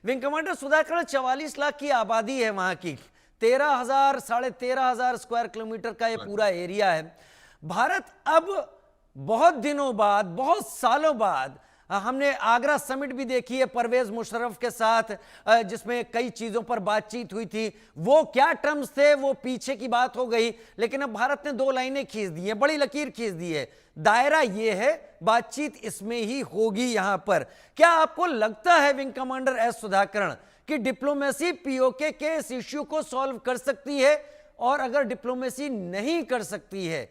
Wing commander Sudhakar, 44 lakh की आबादी है वहां की, 13,000 13,500 स्क्वायर किलोमीटर का ये पूरा एरिया है। भारत अब बहुत दिनों बाद, बहुत सालों बाद, हमने आगरा समिट भी देखी है परवेज मुशर्रफ के साथ, जिसमें कई चीजों पर बातचीत हुई थी। वो क्या टर्म्स थे वो पीछे की बात हो गई, लेकिन अब भारत ने 2 लाइनें खींच दी है, बड़ी लकीर खींच दी है। दायरा ये है, बातचीत इसमें ही होगी। यहां पर क्या आपको लगता है विंग कमांडर एस सुधाकरण कि डिप्लोमेसी पीओके के इस इश्यू को सॉल्व कर सकती है? और अगर डिप्लोमेसी नहीं कर सकती है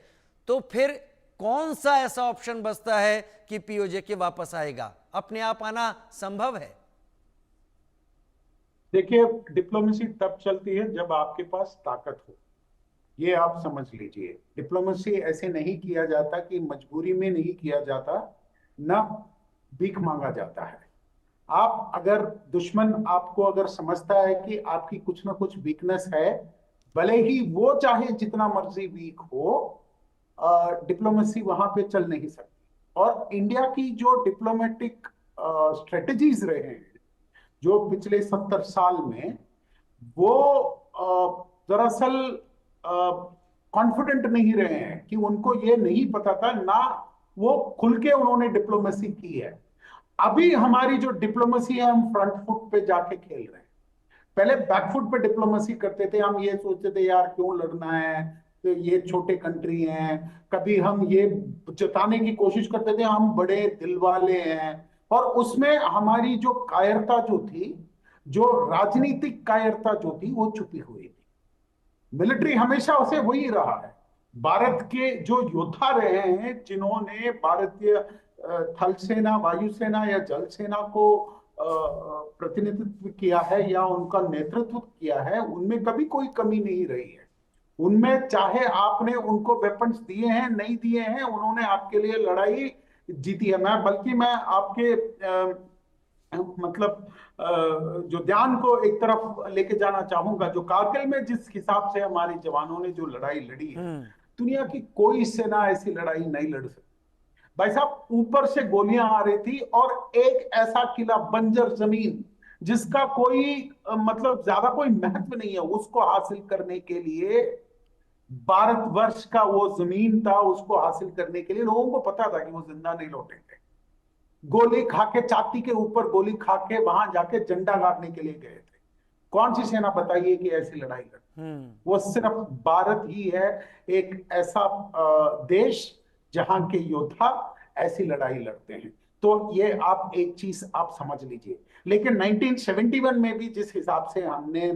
तो फिर कौन सा ऐसा ऑप्शन बचता है कि पीओजे के वापस आएगा? अपने आप आना संभव है? देखिए, डिप्लोमेसी तब चलती है जब आपके पास ताकत हो, ये आप समझ लीजिए। डिप्लोमेसी ऐसे नहीं किया जाता कि मजबूरी में नहीं किया जाता, ना भीख मांगा जाता है। आप अगर दुश्मन आपको अगर समझता है कि आपकी कुछ ना कुछ वीकनेस है, भले ही वो चाहे जितना मर्जी वीक हो, डिप्लोमेसी वहां पे चल नहीं सकती। और इंडिया की जो डिप्लोमेटिक स्ट्रेटजीज रहे हैं जो पिछले 70 साल में, वो दरअसल कॉन्फिडेंट नहीं रहे हैं कि उनको ये नहीं पता था, ना वो खुल के उन्होंने डिप्लोमेसी की है। अभी हमारी जो डिप्लोमेसी है, हम फ्रंट फुट पे जाके खेल रहे हैं। पहले बैकफुट पे डिप्लोमेसी करते थे, हम ये सोचते थे यार क्यों लड़ना है, तो ये छोटे कंट्री हैं। कभी हम ये जताने की कोशिश करते थे हम बड़े दिल वाले हैं, और उसमें हमारी जो कायरता जो थी, जो राजनीतिक कायरता जो थी, वो छुपी हुई थी। मिलिट्री हमेशा उसे वही रहा है। भारत के जो योद्धा रहे हैं, जिन्होंने भारतीय थल सेना, वायुसेना या जल सेना को प्रतिनिधित्व किया है या उनका नेतृत्व किया है, उनमें कभी कोई कमी नहीं रही है। उनमें चाहे आपने उनको वेपन्स दिए हैं नहीं दिए हैं, उन्होंने आपके लिए लड़ाई जीती है। मैं आपके मतलब जो ध्यान को एक तरफ लेके जाना चाहूंगा, जो कारगिल में जिस हिसाब से हमारे जवानों ने जो लड़ाई लड़ी है, दुनिया की कोई सेना ऐसी लड़ाई नहीं लड़ सकती। भाई साहब, ऊपर से गोलियां आ रही थी और एक ऐसा किला, बंजर जमीन जिसका कोई मतलब ज्यादा कोई महत्व नहीं है, उसको हासिल करने के लिए, भारतवर्ष का वो जमीन था, उसको हासिल करने के लिए लोगों को पता था कि वो जिंदा नहीं लौटेंगे। गोली खा के, छाती के ऊपर गोली खा के वहां जाके झंडा गाड़ने के लिए गए थे। कौन सी सेना बताइए कि ऐसी लड़ाई लड़ी? वो सिर्फ भारत ही है, एक ऐसा देश जहां के योद्धा ऐसी लड़ाई लड़ते हैं। तो ये आप एक चीज आप समझ लीजिए। लेकिन 1971 में भी जिस हिसाब से हमने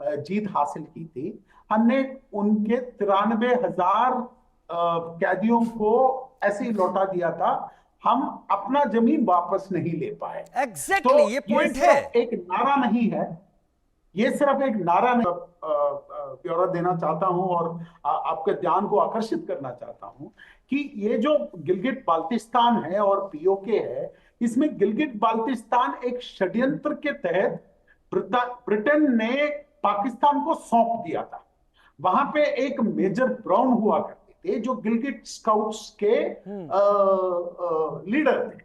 जीत हासिल की थी, हमने उनके 93,000 कैदियों को ऐसे ही लौटा दिया था। हम अपना जमीन वापस नहीं ले पाए। एग्जैक्टली, तो ये ये पॉइंट है। सिर्फ एक नारा नहीं है, ये सिर्फ एक नारा नहीं। ब्यौरा देना चाहता हूं और आपके ध्यान को आकर्षित करना चाहता हूं कि ये जो गिलगिट बाल्टिस्तान है और पीओके है, इसमें गिलगिट बाल्टिस्तान एक षड्यंत्र के तहत ब्रिटेन ने पाकिस्तान को सौंप दिया था। वहां पे एक मेजर ब्राउन हुआ करते थे जो गिलगिट स्काउट्स के लीडर थे।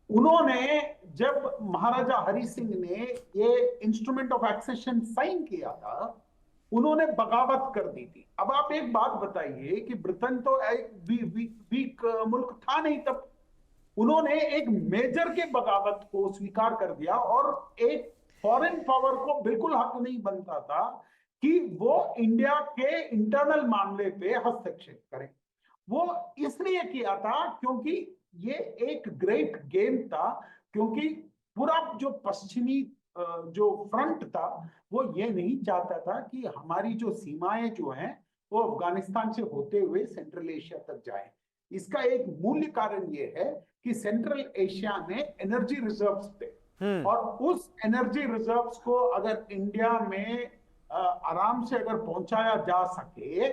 उन्होंने, जब महाराजा हरि सिंह ने ये इंस्ट्रूमेंट ऑफ एक्सेशन साइन किया था, उन्होंने बगावत कर दी थी। अब आप एक बात बताइए कि ब्रिटेन तो एक वीक मुल्क था नहीं तब, उन्होंने एक मेजर के बगावत को स्वीकार कर दिया, और एक फॉरेन पावर को बिल्कुल हक नहीं बनता था कि वो इंडिया के इंटरनल मामले पे हस्तक्षेप करें। वो इसलिए किया था क्योंकि ये एक ग्रेट गेम था, क्योंकि पूरा जो पश्चिमी जो फ्रंट था, वो ये नहीं चाहता था कि हमारी जो सीमाएं जो हैं वो अफगानिस्तान से होते हुए सेंट्रल एशिया तक जाए। इसका एक मूल्य कारण ये है कि सेंट्रल एशिया में एनर्जी रिजर्व्स थे, और उस एनर्जी रिजर्व्स को अगर इंडिया में आराम से अगर पहुंचाया जा सके,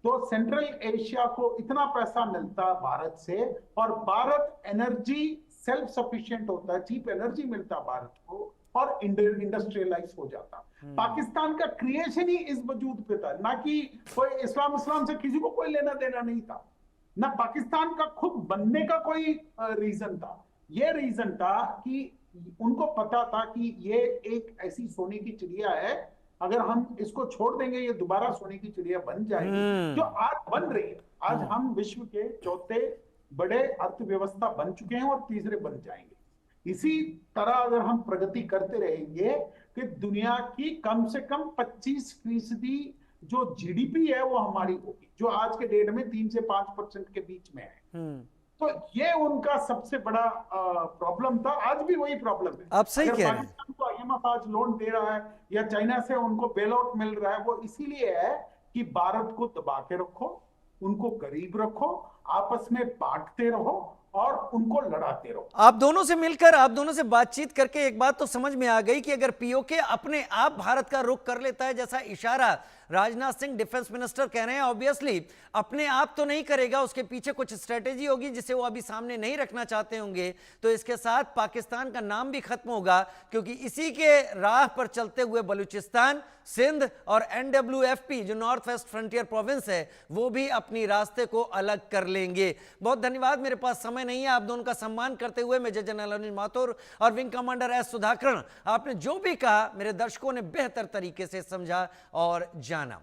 तो सेंट्रल एशिया को इतना पैसा मिलता भारत से, और भारत एनर्जी सेल्फ सफिशिएंट होता है, चीप एनर्जी मिलता भारत को, और इंडस्ट्रियलाइज हो जाता। पाकिस्तान का क्रिएशन ही इस वजूद पे था, ना कि कोई इस्लाम से किसी को कोई लेना देना नहीं था, ना पाकिस्तान का खुद बनने का कोई रीजन था। ये रीजन था कि उनको पता था कि ये एक ऐसी सोने की चिड़िया है, अगर हम इसको छोड़ देंगे ये दोबारा सोने की चिड़िया बन जाएगी, जो आज बन रही है। आज हम विश्व के चौथे बड़े अर्थव्यवस्था बन चुके हैं और तीसरे बन जाएंगे। इसी तरह अगर हम प्रगति करते रहेंगे कि दुनिया की कम से कम 25% जो जीडीपी है वो हमारी होगी, जो आज के डेट में 3 से 5% के बीच में है। तो ये उनका सबसे बड़ा प्रॉब्लम था, आज भी वही प्रॉब्लम है। आप सही अगर कह रहे हैं। पाकिस्तान को आईएमएफ आज लोन दे रहा है या चाइना से उनको बेल आउट मिल रहा है, वो इसीलिए है कि भारत को दबा के रखो, उनको गरीब रखो, आपस में बांटते रहो और उनको लड़ाते रहो। आप दोनों से मिलकर, आप दोनों से बातचीत करके एक बात तो समझ में आ गई कि अगर पीओके अपने आप भारत का रुख कर लेता है, जैसा इशारा राजनाथ सिंह डिफेंस मिनिस्टर कह रहे हैं, ऑब्वियसली अपने आप तो नहीं करेगा, उसके पीछे कुछ स्ट्रेटेजी होगी जिसे वो अभी सामने नहीं रखना चाहते होंगे। तो इसके साथ पाकिस्तान का नाम भी खत्म होगा, क्योंकि इसी के राह पर चलते हुए बलूचिस्तान, सिंध और एनडब्ल्यूएफपी जो नॉर्थ वेस्ट फ्रंटियर प्रोविंस है, वो भी अपनी रास्ते को अलग कर लेंगे। बहुत धन्यवाद, मेरे पास समय नहीं है। आप दोनों का सम्मान करते हुए मेजर जनरल अनुज माथुर और विंग कमांडर एस सुधाकरण, आपने जो भी कहा मेरे दर्शकों ने बेहतर तरीके से समझा और जाना।